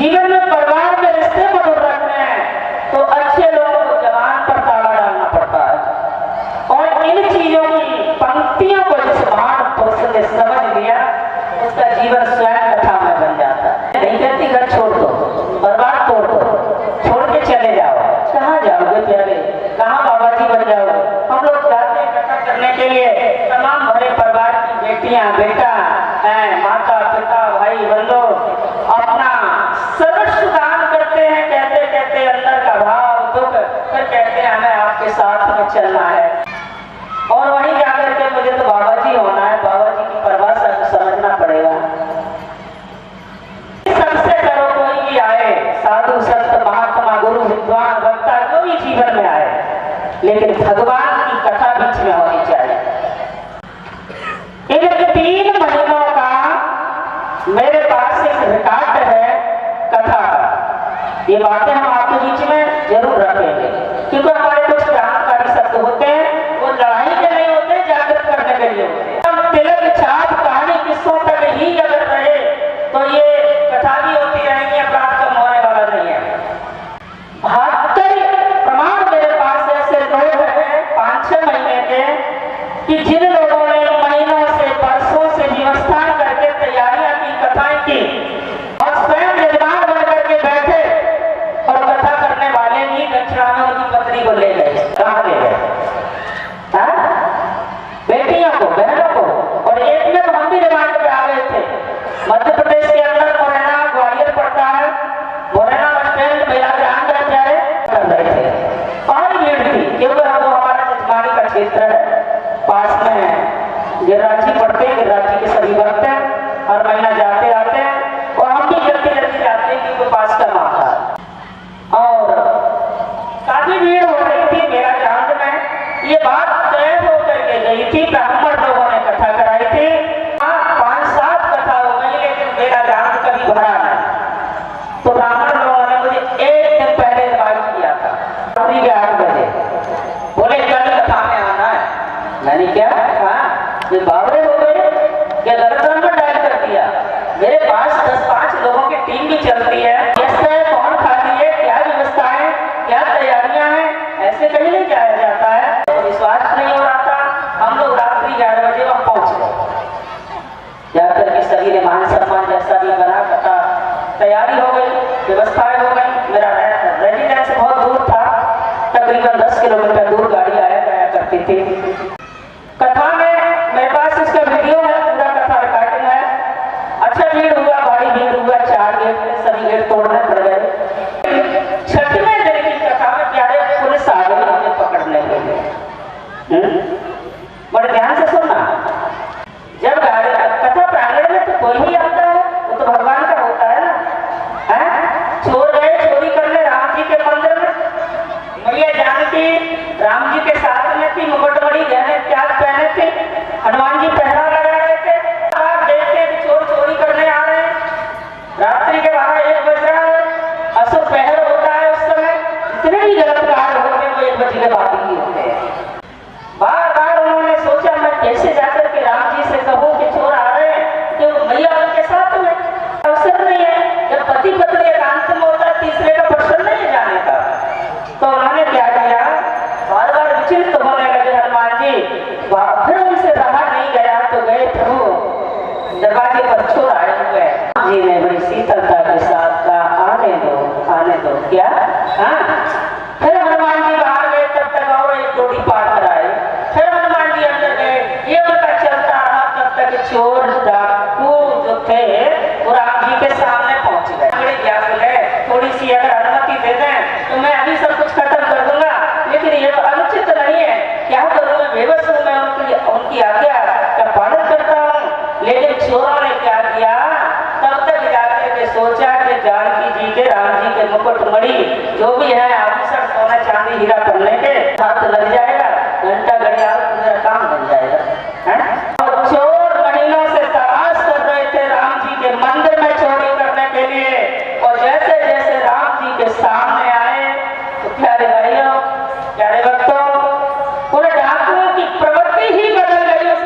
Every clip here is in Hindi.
जीवन में परिवार में रिश्ते मधुर रखने हैं तो अच्छे लोगों को जबान पर ताला डालना पड़ता है। और इन चीजों की पंक्तियों को जिस महान पुरुष ने समझ लिया उसका जीवन स्वयं कथा में बन जाता है। नहीं कहती घर छोड़ दो, परिवार तोड़ दो, छोड़ के चले जाओ। कहाँ जाओगे प्यारे, कहाँ बाबा जी बन जाओगे। हम लोग जाते हैं कथा करने के लिए, तमाम भरे परिवार की बेटियां बेटा हैं, माता पिता भाई बंधु अपना सर्वस्व दान करते हैं। कहते कहते अंदर का भाव दुख, फिर कहते हैं हमें आपके साथ में चलना है। और वहीं जाकर के मुझे तो बाबा जी होना है, बाबा जी की परिभाषा को समझना पड़ेगा। सबसे करो कोई भी आए, साधु संत महात्मा गुरु विद्वान वक्ता जो भी जीवन में आए, लेकिन भगवान की कथा बीच में होनी चाहिए। इन 3 महीनों का मेरे पास एक रिकॉर्ड है कथा का। ये बातें हम आपके बीच में जरूर रखेंगे, क्योंकि हमारे कुछ क्रांतिकारी शब्द होते हैं, वो लड़ाई के नहीं होते, जागृत करने के लिए होते हैं। हम तिलक छाप कहानी किस्सों तक ही अगर रहे तो ये कथा भी होती रहेंगी, अपराध कम होने वाला नहीं है। 72 प्रमाण मेरे पास ऐसे लोग हैं 5-6 महीने के कि जिन लोगों ने महीनों से वर्षों से व्यवस्था करके तैयारियां की, कथाएं की और स्वयं यजमान बन करके बैठे, और कथा करने वाले भी दक्षिणा में उनकी पत्नी को ले गए। कहाँ ले गए? बेटियों को, बहनों को। और एक में तो हम भी रिमांड पे आ गए थे। मध्य प्रदेश के अंदर मुरैना ग्वालियर पड़ता है, मुरैना बस स्टैंड बेलाग्राम कर रहे थे। और भीड़ थी क्योंकि वो हमारा जजमानी का क्षेत्र है, पास में है। गिरिराज पढ़ते हैं, गिरिराज के सभी भक्त हैं, हर महीना जाते आते हैं। और हम भी जल्दी जल्दी जाते हैं क्योंकि पास का माता है। और काफी भीड़ हो रही थी मेरा ग्राउंड में। ये बात तय होकर के गई थी, ब्राह्मण लोगों ने कथा कराई थी। 5-7 कथा हो गई, लेकिन मेरा ग्राउंड कभी भरा नहीं। तो ब्राह्मण लोगों ने मुझे एक दिन पहले इनवाइट किया था, रात्रि के 8 बजे। बोले कल कथा में आना है। मैंने क्या कहा, ये बावरे हो गए, क्या गलत नंबर डायल कर दिया। मेरे पास 10-5 लोगों की टीम भी चलती है, कौन खाली है, क्या व्यवस्था है, क्या तैयारियां हैं, ऐसे कहीं नहीं जाया जाता है। तो विश्वास नहीं हो रहा था। हम लोग रात्रि 11 बजे वहां पहुंच गए। जाकर के सभी ने मान सम्मान जैसा भी बना, कथा तैयारी हो गई, व्यवस्थाएं हो गई। मेरा रेजिडेंस बहुत दूर था, तकरीबन 10 किलोमीटर दूर गाड़ी आया जाया करती थी। कथा में मेरे पास इसका वीडियो है, पूरा कथा रिकॉर्डिंग है। अच्छा भीड़ हुआ, भारी भीड़ हुआ, 4 गेट, सभी गेट तोड़ने पड़ गए। 6वें दिन की कथा में प्यारे पुलिस आ गई मुझे पकड़ने के लिए। बड़े ध्यान से सुनना। जब कथा प्रांगण में तो कोई नहीं आता है, वो तो भगवान का होता है ना। चोर गए चोरी करने राम जी के मंदिर में। मैया जानकी राम जी के साथ में थी, मुकुटमणि गहने त्याग पहने थे, हनुमान जी पहरा लगा रहे थे। आप देखते कि चोर चोरी करने आ रहे हैं। रात्रि के 12-1 बज रहा है, असुर पहर होता है। उस समय इतने भी गलत कार्य होते हैं, वो 1 बजे के बाद ही होते हैं। बार बार उन्होंने सोचा मैं कैसे जाकर के राम जी से कहूँ कि चोर आ रहे हैं, कि मैया उनके साथ में। अवसर नहीं है, जब पति पत्नी एकांत में होता है, तीसरे का प्रश्न नहीं है जाने का। तो उन्होंने क्या किया, बार बार विचलित होने लगे हनुमान जी। फिर उनसे रहा नहीं गया तो गए प्रभु दरवाजे पर चोर आए हुए। जी ने बड़ी शीतलता के साथ कहा आने दो क्या। फिर हनुमान जी बाहर गए, तब तक और एक डोरी पार कर आए। फिर हनुमान जी अंदर गए, ये उनका चलता रहा। तब तक चोर डाकू जो थे वो राम जी के सामने पहुंच गए। बड़े व्याकुल है, थोड़ी सी अगर अनुमति दे दें तो मैं अभी सब कुछ खत्म कर दूंगा, लेकिन ये अनुचित नहीं है। क्या करूं, मैं बेबस हूं, मैं उनकी आज्ञा का पालन करता हूं। लेकिन चोरों ने क्या किया, तब तक जाकर के सोचा कि जानकी जी के राम जी के मुकुटमणि जो भी है आभूषण सोना चांदी हीरा करने के हाथ लग जाएगा, घंटा घड़ियाल मेरा काम बन जाएगा, है। और चोर महीनों से तलाश कर रहे थे राम जी के मंदिर में चोरी करने के लिए। और जैसे जैसे राम जी के सामने आए तो प्यारे भाइयों, प्यारे भक्तों, पूरे डाकुओं की प्रवृत्ति ही बदल गई। उस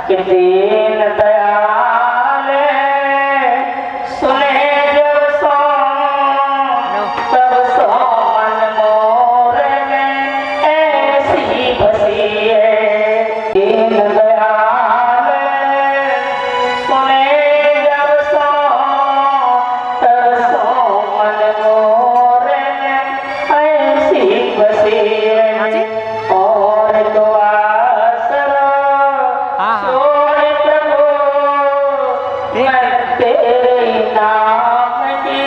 कि दीन दयाल सुने जब सो तब सो मन मोर में ऐसी बसी है। दीन दयाल सुने जब सो तब सो मन मोर में ऐसी बसी है। और दुआ सोए प्रभु मैं तेरे नाम की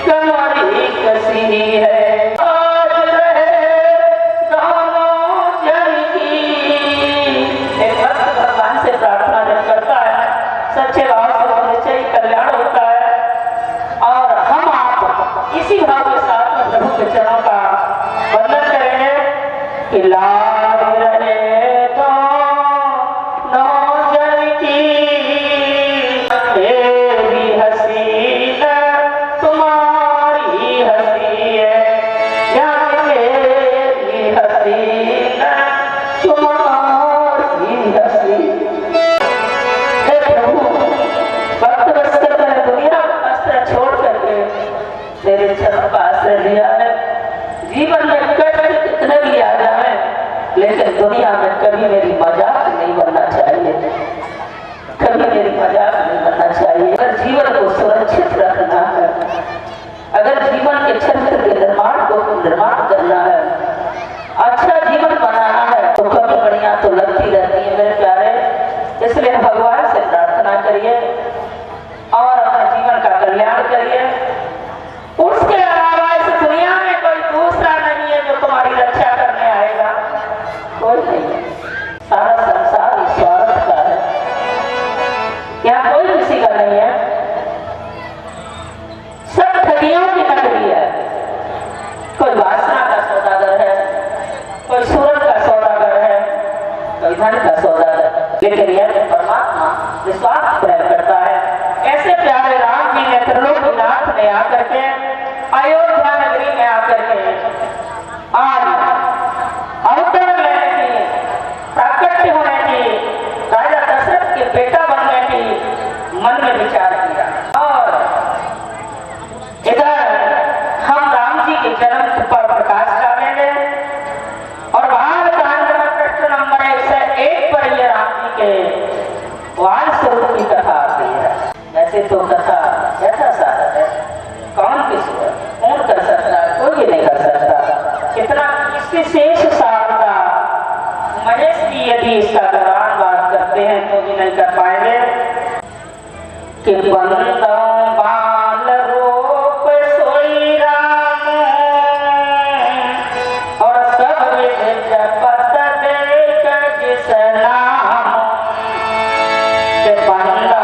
कमरी कसी है। आज रहे दोनों जन की। एक भक्त भगवान से प्रार्थना जब करता है सच्चे भाव से निश्चय कल्याण होता है। और हम आप इसी भाव के साथ में प्रभु के चरणों का वंदन करेंगे कि लाल रहे तेरे चरण का आश्रय लिया है। जीवन में कष्ट कितने भी आ जाए लेकिन दुनिया में कभी मेरी मजाक नहीं बनना चाहिए, कभी मेरी मजाक नहीं बनना चाहिए। अगर जीवन को सुरक्षित रखना है, अगर जीवन के चरित्र के निर्माण को निर्माण करना है, अच्छा जीवन बनाना है तो कभी बढ़िया तो लगती रहती है मेरे प्यारे। इसलिए भगवान से प्रार्थना करिए और अपने जीवन का कल्याण करिए। उसके अलावा इस दुनिया में कोई दूसरा नहीं है जो तुम्हारी रक्षा करने आएगा, कोई नहीं है। सारा संसार इस स्वार्थ का है, यहाँ कोई किसी का नहीं है। सब ठगियों की नगरी है। कोई वासना का सौदागर है, कोई सूरत का सौदागर है, कोई धन का सौदागर, लेकिन यह परमात्मा विश्वास प्रेम करता है। ऐसे प्यारे राम जी ने त्रिलोकीनाथ में आकर के अयोध्या नगरी में आकर के आज अवतरण लेने की, प्राकट्य होने की, राजा दशरथ के बेटा बनने की मन में विचार किया। और इधर हम राम जी के जन्म पर प्रकाश डालेंगे और बालकांड में प्रश्न नंबर 101 पर यह राम जी के वाल स्वरूप की कथा आती है। वैसे तो कथा ऐसा साधन है, कौन किसी कौन कर सकता है, कोई भी नहीं कर सकता। इतना इससे शेष शारदा महेश की यदि इसका दौरान बात करते हैं तो भी नहीं कर पाएंगे कि बंदा बाल रूप सोई राम और सब विध जपत देख जिस नाम के बंदा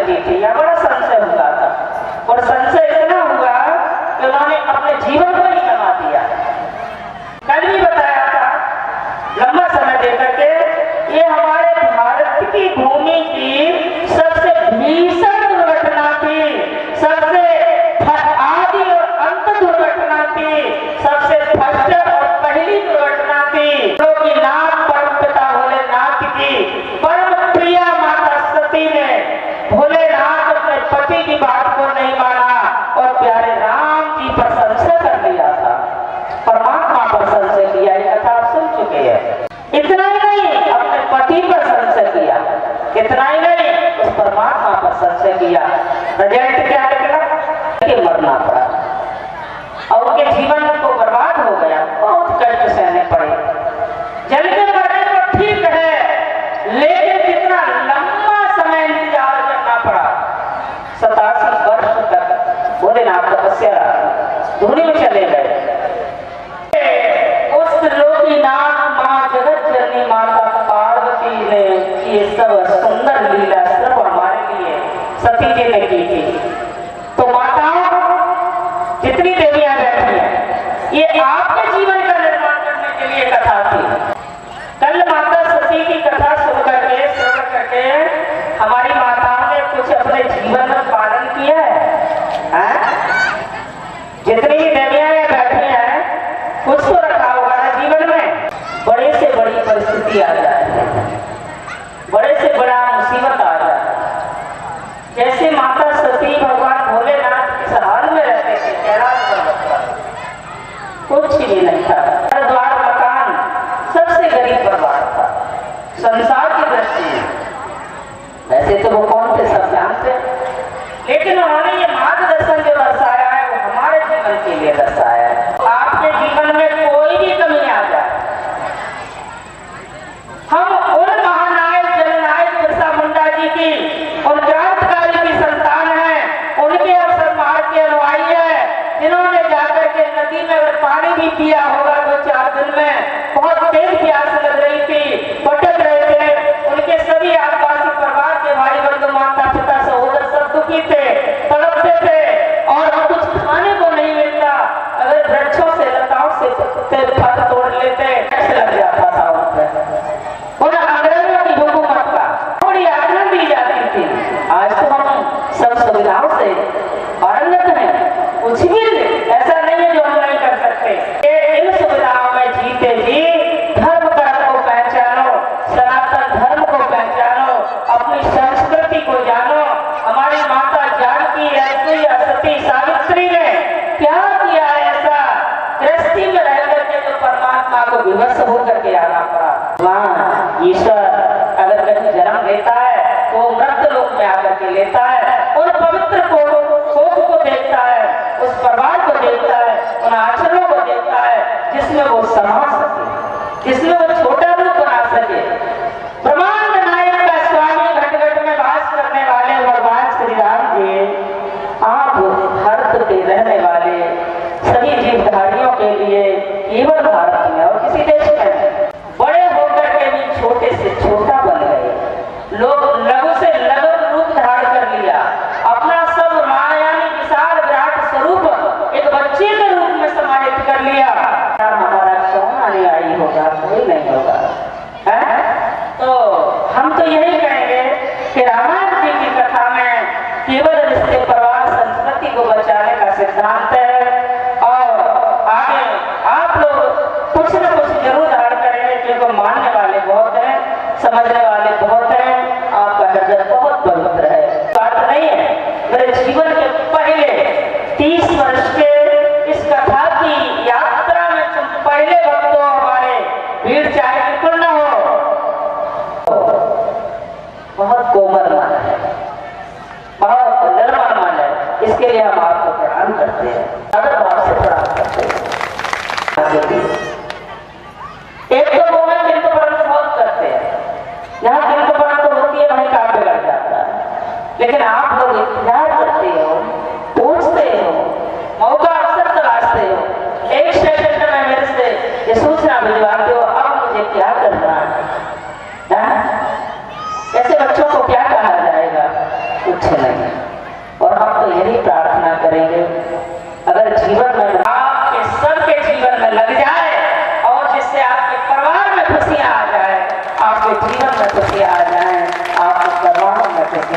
करती थी, या बड़ा संशय हुआ था। और संशय इतना हुआ कि उन्होंने अपने जीवन को ही गंवा दिया। कल भी बताया था लंबा समय देकर के, ये हमारे भारत की भूमि की सबसे भीषण दुर्घटना थी, सबसे आदि और अंत दुर्घटना थी, सबसे फर्स्ट और पहली दुर्घटना थी। जो कि नाम परम पिता भोलेनाथ की परम प्रिया माता सती ने भोलेनाथ अपने पति की बात को नहीं माना और प्यारे राम जी पर संशय कर लिया था, परमात्मा पर संशय किया। ये कथा आप सुन चुके हैं। इतना ही नहीं, अपने पति पर संशय किया, इतना ही नहीं, उस परमात्मा पर संशय किया। रिजल्ट क्या निकला कि मरना पड़ा और उनके जीवन को बर्बाद हो गया, बहुत कष्ट सहने पड़े। जलते मरने तो ठीक है, लेकिन कितना लंबा समय इंतजार करना पड़ा। 87 वर्ष तक भोलेनाथ तपस्या धूनी में चले गए। उस लोकीनाथ मां जगत जननी माता पार्वती ने ये सब सुंदर लीला सिर्फ हमारे लिए सती जी ने की थी। तो माताओं, जितनी देवियां बैठी हैं, ये आपके जीवन का निर्माण करने के लिए कथा थी। कल माता सती की कथा सुन करके, श्रवण करके हमारी माताओं ने कुछ अपने जीवन में पालन किया है? जितनी भी देवियां बैठी हैं, कुछ तो रखा होगा ना जीवन में। बड़े से बड़ी परिस्थिति आ जाए, बड़े से बड़ा मुसीबत आ जाए, जैसे माता सती भगवान भोलेनाथ किस हाल में रहते थे, कैलाश पर्वत पर कुछ भी नहीं था, घर द्वार मकान, सबसे गरीब परिवार था संसार की दृष्टि में। वैसे तो वो कौन थे सब जानते, लेकिन उन्होंने ये मार्गदर्शन जो दर्शाया है वो हमारे जीवन के लिए दर्शाया है। आपके जीवन में कोई भी कमी आ जाए, हम उन महानायक जननायक बिरसा मुंडा जी की, उन क्रांतिकारी की संतान है, उनके अवसर मार्ग के अनुयायी है, जिन्होंने जाकर के नदी में अगर पानी भी पिया होगा 2-4 दिन में, बहुत तेज प्यास लग रही थी, भटक रहे थे, उनके सभी आदिवासी परिवार के भाई बंधु माता पिता सहोदर सब दुखी थे, तड़पते थे और कुछ खाने को नहीं मिलता। अगर वृक्षों से लताओं से फल तोड़ लेते, कैसे लग जाता था उन पर। उन अंग्रेजों की हुकूमत का थोड़ी आज्ञा दी जाती थी। आज तो हम सब सुविधाओं से पारंगत हैं, कुछ भी ऐसा नहीं है जो हम नहीं कर सकते। इन सुविधाओं में जीते जी धर्म कर्म को पहचानो, सनातन धर्म को पहचानो, अपनी संस्कृति को जानो। हमारी माता जानकी ऐसी सती सावित्री ने क्या किया ऐसा, गृहस्थी में रह करके जो परमात्मा को विवश होकर के आना पड़ा। वहाँ ईश्वर अगर कहीं जन्म लेता है तो मृत लोक में आकर के लेता है, उन पवित्र को देखता है, उस परिवार को देखता है, उन आचरणों को देखता है जिसमें वो समा सके, जिसमें वो छोटा रूप बना सके। ब्रह्मांड नायक का स्वामी घट-घट में वास करने वाले भगवान श्री राम जी, आप भारत के रहने वाले सभी जीवधारियों के लिए केवल भारत में और किसी देश में बड़े होकर के भी छोटे से छोटा बन गए। लोग लघु से लघु रूप धारण कर लिया, अपना सब मायानी विशाल विराट स्वरूप एक बच्चे के रूप में समाहित कर लिया। हमारा कौन अनुयायी होगा, कोई नहीं होगा, है? तो हम तो यही कहेंगे कि रामायण जी की कथा में केवल रिश्ते परिवार संस्कृति को बचाने का सिद्धांत है। और आगे आप लोग कुछ न कुछ जरूर धारण करेंगे, क्योंकि मानने वाले बहुत हैं, समझने वाले बहुत हैं, आपका हृदय बहुत पवित्र है। बात नहीं है, मेरे जीवन के पहले 30 वर्ष के इस कथा की यात्रा में तुम पहले भक्त हो हमारे, भीड़ चाहे बिल्कुल न हो, बहुत कोमल मन है, बहुत निर्मल मन है, इसके लिए हम आपको प्रणाम करते हैं, अगर भाव से प्रणाम करते हैं। एक तो वो है जिनको परंत बहुत करते हैं, जहाँ जिनको परंत होती है वहीं काम बिगड़ जाता है, लेकिन आप लोग इंतजार करते हो, पूछते हो, मौका अवसर तलाशते हो, एक सेकंड में मेरे से ये सूचना भिजवाते हो, अब मुझे क्या करना है? ऐसे बच्चों को क्या कहा जाएगा? कुछ नहीं।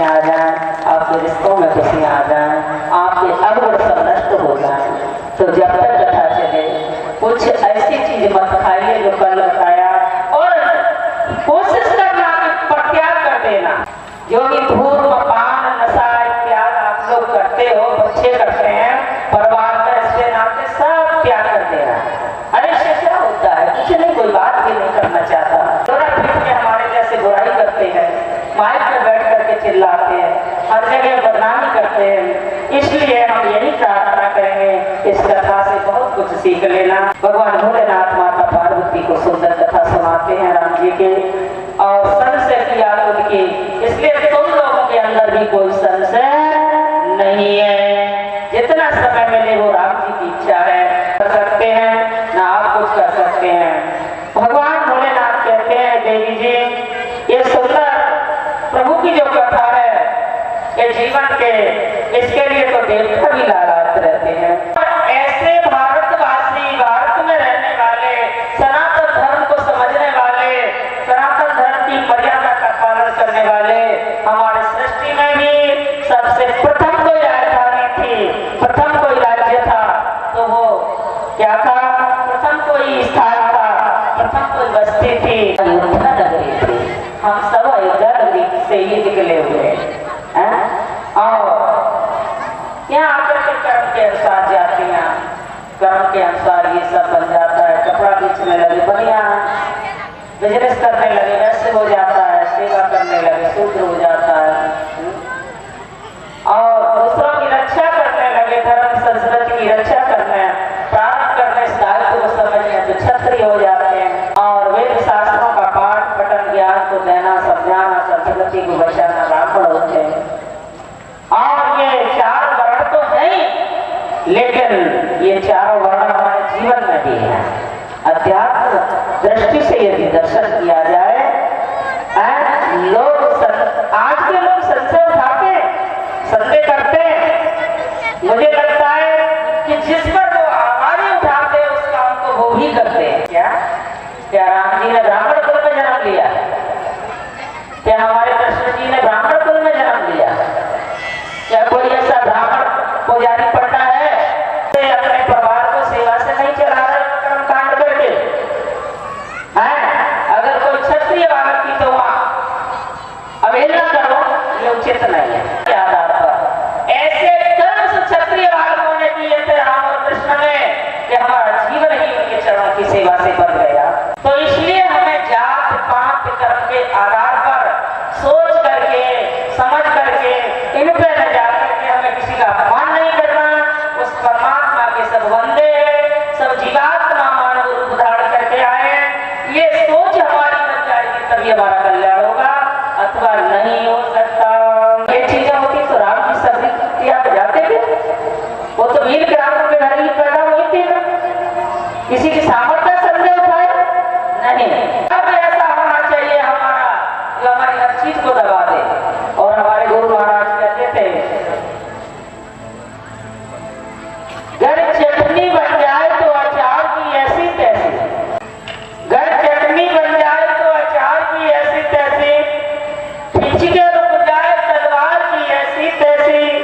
खुशियाँ आ जाएं, आपके रिश्तों में खुशियाँ आ जाएं, आपके अवगुण सब नष्ट हो जाएं। तो जब तक कथा चले कुछ ऐसी चीज मत खाइए जो कल बताया, और कोशिश करना कि परित्याग कर देना। जो भी धूम्र पान नशा इत्यादि आप लोग करते हो, बच्चे करते हैं, परिवार का रिश्ते नाते सब त्याग कर देना। अरे इससे क्या होता है? कुछ नहीं, कोई बात भी नहीं करना चाहता। थोड़ा पीठ में हमारे जैसे बुराई करते हैं, माइक में बैठ करके चिल्लाते हैं, हर जगह बदनामी करते हैं। इसलिए हम यही प्रार्थना करेंगे, इस कथा से बहुत कुछ सीख लेना। भगवान भोलेनाथ माता पार्वती को सुंदर कथा सुनाते हैं राम जी के, और संशय किया उनकी, इसलिए तुम लोगों के अंदर भी कोई संशय नहीं है। जितना समय मिले वो राम जी की इच्छा है, कर सकते हैं ना आप कुछ कर सकते हैं। भगवान भोलेनाथ कहते हैं देवी जी ये सुंदर प्रभु की जो कथा है ये जीवन के, इसके लिए तो देवता भी लालायित रहते हैं। ऐसे भारतवासी, भारत में रहने वाले, सनातन धर्म को समझने वाले, सनातन धर्म की मर्यादा का पालन करने वाले हमारे सृष्टि में भी सबसे प्रथम कोई राजधानी थी, प्रथम कोई राज्य था, तो वो क्या था? प्रथम कोई स्थान था, प्रथम कोई बस्ती थी, अयोध्या नगरी थी। हम सब अयोध्या नगरी से ही निकले हुए हैं, और यहाँ आकर के कर्म के अनुसार जाते हैं, कर्म के अनुसार ये सब बन जाता है। कपड़ा बेचने लगे बढ़िया, बिजनेस करने लगे वैसे हो जाता है, सेवा करने लगे शूद्र हो जाता है, और दूसरों की रक्षा करने लगे, धर्म संस्कृति की रक्षा करने प्रारंभ करने इस दायित्व को समझने तो क्षत्रिय हो जाते हैं। और वेद शास्त्रों का पाठ पठन ज्ञान को देना, समझाना, संस्कृति को बचाना ब्राह्मण होते हैं। और ये चार वर्ण तो है ही, लेकिन ये चारों वर्ण हमारे जीवन में भी है। अध्यात्म दृष्टि से यदि दर्शन किया जाए, लोग आज के लोग संशय उठाते, संदेह करते, मुझे लगता है कि जिस पर वो आवाज़ उठाते उस काम को वो ही करते हैं। क्या राम जी ने ब्राह्मण कुल में जन्म लिया? क्या हमारे कृष्ण जी ने ब्राह्मण कुल में जन्म लिया? क्या कोई ऐसा ब्राह्मण पुजारी पड़ता है से अपने परिवार को सेवा से नहीं चला रहा है कर्म कांड करके? अगर कोई क्षत्रिय बालक की तो वहां अवहेलना करो, ये उचित नहीं है। याद आता ऐसे कर्म से क्षत्रिय बालकों ने किए थे राम और कृष्ण ने कि हमारा जीवन ही उनके चरणों की सेवा से बन गया। तो इसलिए हमें जात पात कर्म के आधार पर सोच करके, समझ करके, इन पे न जा करके हमें किसी का अपमान नहीं करना। उस परमात्मा के सब बंदे, सब जीवात्मा मानव रूप धारण करके आए, ये सोच हमारी बन जाएगी तभी हमारा कल्याण होगा, अथवा नहीं हो सकता। ये चीजें होती तो राम जी सभी क्रिया बजाते थे, वो तो वीर ग्रामों के घर ही पैदा हुई थी ना, किसी की सामर्थ्य संदेह उठाए नहीं। अब ऐसा होना चाहिए हमारा जो हमारी हर चीज को दबा दे, और हमारे गुरु महाराज